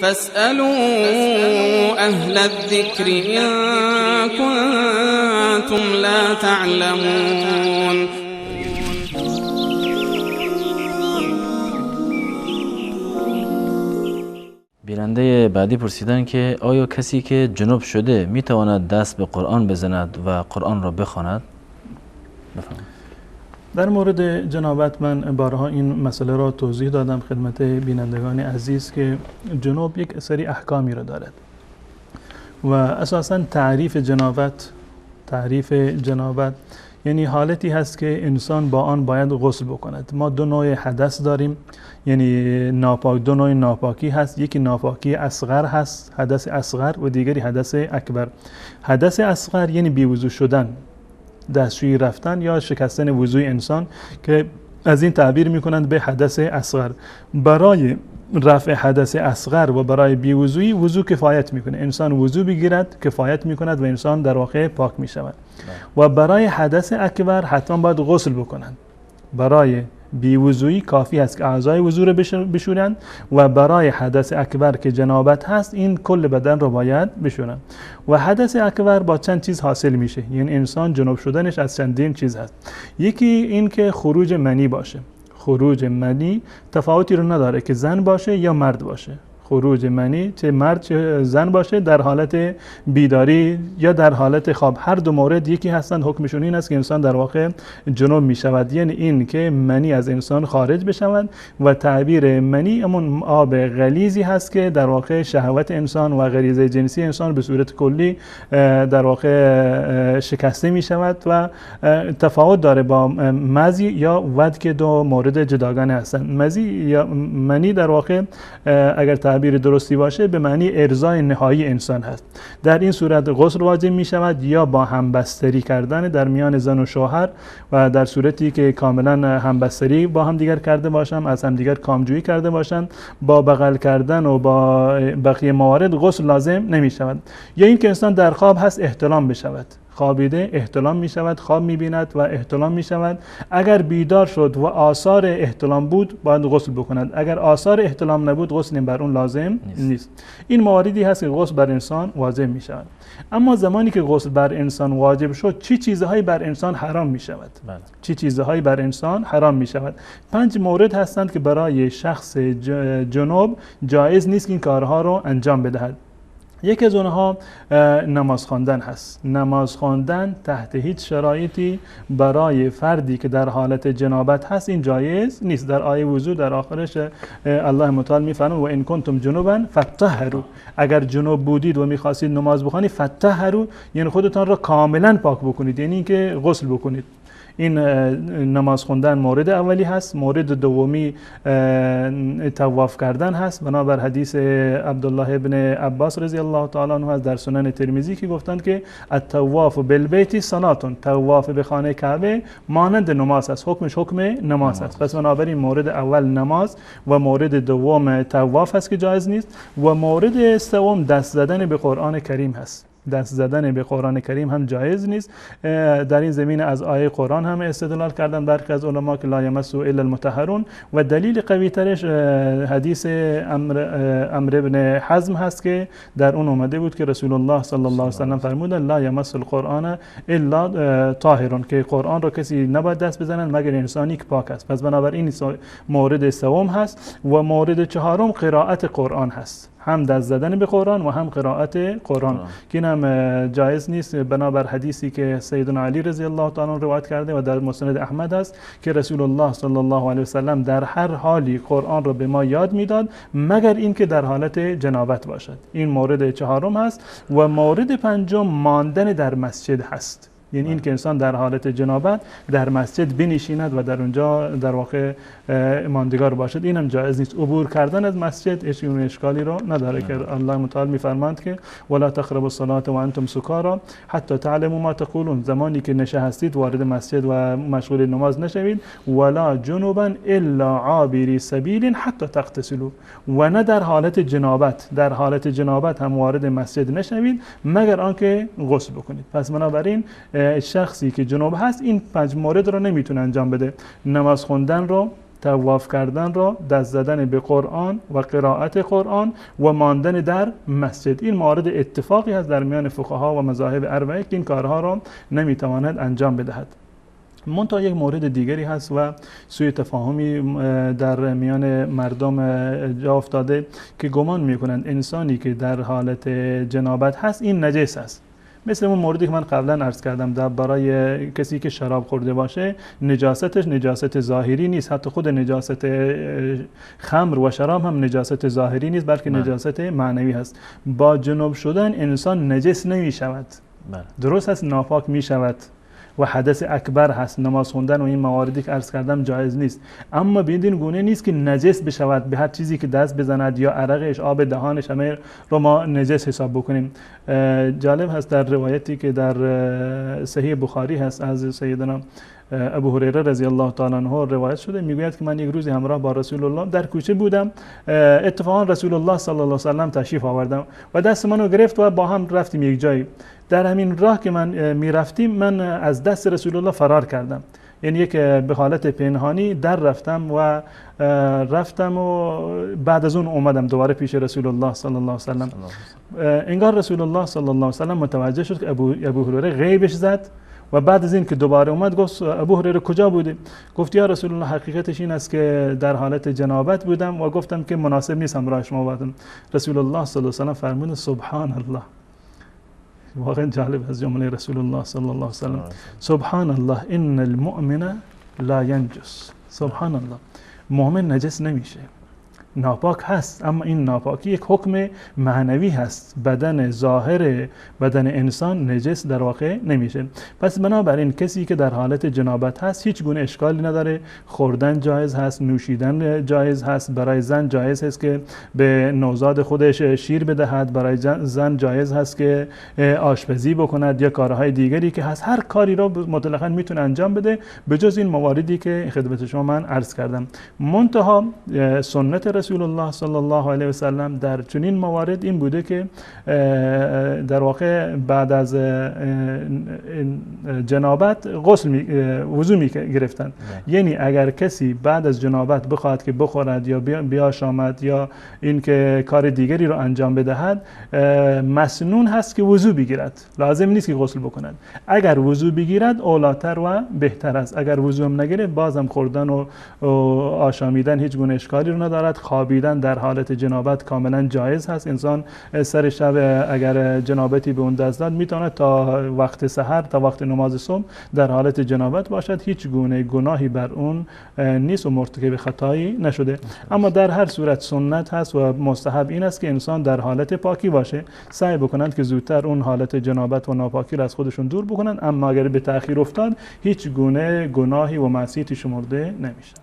فاسألوا أهل الذكر إن كنتم لا تعلمون. بیننده بعدی پرسیدن که آیا کسی که جنوب شده میتواند دست به قرآن بزند و قرآن را بخواند؟ بفرمایید. در مورد جنابت من بارها این مسئله را توضیح دادم خدمت بینندگان عزیز که جنوب یک سری احکامی را دارد و اساساً تعریف جنابت یعنی حالتی هست که انسان با آن باید غسل بکند. ما دو نوع حدث داریم، یعنی دو نوع ناپاکی هست. یکی ناپاکی اصغر هست، حدث اصغر، و دیگری حدث اکبر. حدث اصغر یعنی بیوضو شدن، دستشویی رفتن یا شکستن وضوی انسان که از این تعبیر میکنند به حدث اصغر. برای رفع حدث اصغر و برای بیوضویی وضو کفایت میکنه، انسان وضو بگیرد کفایت میکند و انسان در واقع پاک میشود. و برای حدث اکبر حتما باید غسل بکنند. برای بیوضویی کافی است که اعضای وضو را بشورند و برای حدث اکبر که جنابت هست این کل بدن را باید بشورند. و حدث اکبر با چند چیز حاصل میشه، یعنی انسان جنوب شدنش از چندین چیز هست. یکی این که خروج منی باشه. خروج منی تفاوتی رو نداره که زن باشه یا مرد باشه. خروج منی چه مرد چه زن باشه در حالت بیداری یا در حالت خواب، هر دو مورد یکی هستند. حکمشون این است که انسان در واقع جنوب می شود، یعنی این که منی از انسان خارج بشود. و تعبیر منی همون آب غلیظی هست که در واقع شهوت انسان و غریزه جنسی انسان به صورت کلی در واقع شکسته می شود و تفاوت داره با مزی یا ود که دو مورد جداگانه هستند. مزی یا منی در واقع اگر تعبیر درستی باشه به معنی ارضای نهایی انسان هست. در این صورت غسل واجب می شود یا با همبستری کردن در میان زن و شوهر، و در صورتی که کاملا همبستری با هم دیگر کرده باشند، از هم دیگر کامجویی کرده باشند، با بغل کردن و با بقیه موارد غسل لازم نمی شود. یا این که انسان در خواب هست احتلام بشود، خوابیده احتلام می شود، خواب می بیند و احتلام می شود. اگر بیدار شد و آثار احتلام بود باید غسل بکند، اگر آثار احتلام نبود غسل بر اون لازم نیست. این مواردی هست که غسل بر انسان واجب می شود. اما زمانی که غسل بر انسان واجب شد چه چیزهایی بر انسان حرام می شود؟ چه چیزهایی بر انسان حرام می شود؟ 5 مورد هستند که برای شخص جنوب جایز نیست که این کارها رو انجام بدهد. یکی از اونها نماز خواندن هست. نماز خواندن تحت هیچ شرایطی برای فردی که در حالت جنابت هست این جایز نیست. در آیه وضو در آخرش الله متعال میفرماید و ان کنتم جنوبا فطهروا، اگر جنوب بودید و میخواستید نماز بخوانید فطهروا یعنی خودتان را کاملا پاک بکنید، یعنی اینکه غسل بکنید. این نماز خوندن مورد اولی هست. مورد دومی طواف کردن هست، بنابر حدیث عبدالله ابن عباس رضی الله تعالی عنه از در سنن ترمذی که گفتند که الطواف بالبیت صلاتون، طواف به خانه کعبه مانند نماز است، حکمش حکم نماز است. پس بنابراین مورد اول نماز و مورد دوم طواف هست که جایز نیست، و مورد سوم دست زدن به قرآن کریم هست. دست زدن به قرآن کریم هم جایز نیست. در این زمینه از آیه قرآن هم استدلال کردن برخی از علما که لا یمسه الا المطهرون، و دلیل قوی ترش حدیث عمرو بن حزم هست که در اون اومده بود که رسول الله صلی الله علیه و سلم فرمودن لا یمس القرآن الا طاهرون، که قرآن را کسی نباید دست بزنن مگر انسانی که پاک است. پس بنابراین مورد سوم هست. و مورد چهارم قرائت قرآن هست، هم دست زدن به قرآن و هم قرائت قرآن که این هم جایز نیست، بنابر حدیثی که سیدنا علی رضی الله تعالی عنه روایت کرده و در مسند احمد است که رسول الله صلی الله علیه و سلم در هر حالی قرآن را به ما یاد میداد مگر اینکه در حالت جنابت باشد. این مورد چهارم هست. و مورد پنجم ماندن در مسجد هست، یعنی این که انسان در حالت جنابت در مسجد بنشیند و در اونجا در واقع ماندگار باشد، این هم جایز نیست. عبور کردن از مسجد هیچ اشکالی رو نداره که الله متعال میفرماند که ولا تقربوا الصلاة وانتم سکارا حتی تعلموا ما تقولون، زمانی که نشستید وارد مسجد و مشغول نماز نشوید. ولا جنوبا الا عابری سبیل حتی تغتسلوا، و نه در حالت جنابت، در حالت جنابت هم وارد مسجد نشوید مگر آنکه غسل بکنید. پس بنابراین شخصی که جنوب هست این 5 مورد رو نمیتونه انجام بده. نماز خوندن رو طواف کردن را دست زدن به قرآن و قرائت قرآن و ماندن در مسجد. این مورد اتفاقی هست در میان فقها و مذاهب اربعه که این کارها را نمیتواند انجام بدهد. منتها یک مورد دیگری هست و سوء تفاهمی در میان مردم جا افتاده که گمان میکنند انسانی که در حالت جنابت هست این نجس است. مثل اون موردی که من قبلا عرض کردم، در برای کسی که شراب خورده باشه نجاستش نجاست ظاهری نیست، حتی خود نجاست خمر و شراب هم نجاست ظاهری نیست بلکه نجاست معنوی هست. با جنوب شدن انسان نجس نمی شود، درست هست ناپاک می شود و حدث اکبر هست، نماز خوندن و این مواردی که عرض کردم جایز نیست، اما بدین گونه نیست که نجس بشود، به هر چیزی که دست بزند یا عرقش آب دهانش همه رو ما نجس حساب بکنیم. جالب هست در روایتی که در صحیح بخاری هست از سیدنا ابو هریره رضی الله تعالی عنه روایت شده، میگوید که من یک روزی همراه با رسول الله در کوچه بودم، اتفاقا رسول الله صلی الله علیه و سلم تشریف آوردم و دست منو گرفت و با هم رفتیم یک جایی. در همین راه که من میرفتیم من از دست رسول الله فرار کردم، یعنی یک به حالت پنهانی در رفتم و بعد از اون اومدم دوباره پیش رسول الله صلی الله علیه و سلم. انگار رسول الله صلی الله علیه و سلم متوجه شد که ابو هریره غیبش زد و بعد از این که دوباره اومد گفت ابو هریره کجا بودی؟ گفت یا رسول الله حقیقتش این است که در حالت جنابت بودم و گفتم که مناسب نیست همراه شما باشم. رسول الله صلی الله علیه و سلم فرمود سبحان الله. واقعا جالب از جمله رسول الله صلی الله علیه و سلم، سبحان الله ان المؤمن لا ینجس. سبحان الله، مؤمن نجس نمیشه، ناپاک هست، اما این ناپاکی یک حکم معنوی هست، بدن ظاهر بدن انسان نجس در واقع نمیشه. پس بنابراین کسی که در حالت جنابت هست هیچ گونه اشکالی نداره، خوردن جایز هست، نوشیدن جایز هست، برای زن جایز هست که به نوزاد خودش شیر بدهد، برای زن جایز هست که آشپزی بکند یا کارهای دیگری که هست، هر کاری را مطلقاً میتونه انجام بده به جز این مواردی که خدمت شما من عرض کردم. منتها سنت رسول الله صلی الله علیه و سلم در چنین موارد این بوده که در واقع بعد از جنابت وضو می گرفتند. یعنی اگر کسی بعد از جنابت بخواهد که بخورد یا بیاشامد یا این که کار دیگری رو انجام بدهد، مسنون هست که وضو بگیرد، لازم نیست که غسل بکند. اگر وضو بگیرد اولاتر و بهتر است. اگر وضو هم نگیره بازم خوردن و آشامیدن هیچ گونه اشکالی رو ندارد. خوابیدن در حالت جنابت کاملا جایز هست. انسان سر شب اگر جنابتی به اون دست داد میتونه تا وقت سحر تا وقت نماز صبح در حالت جنابت باشد، هیچ گونه گناهی بر اون نیست و مرتکب خطایی نشده. اما در هر صورت سنت هست و مستحب این است که انسان در حالت پاکی باشه، سعی بکنند که زودتر اون حالت جنابت و ناپاکی را از خودشون دور بکنند، اما اگر به تأخیر افتاد هیچ گونه گناهی و معصیتی شمرده نمیشه.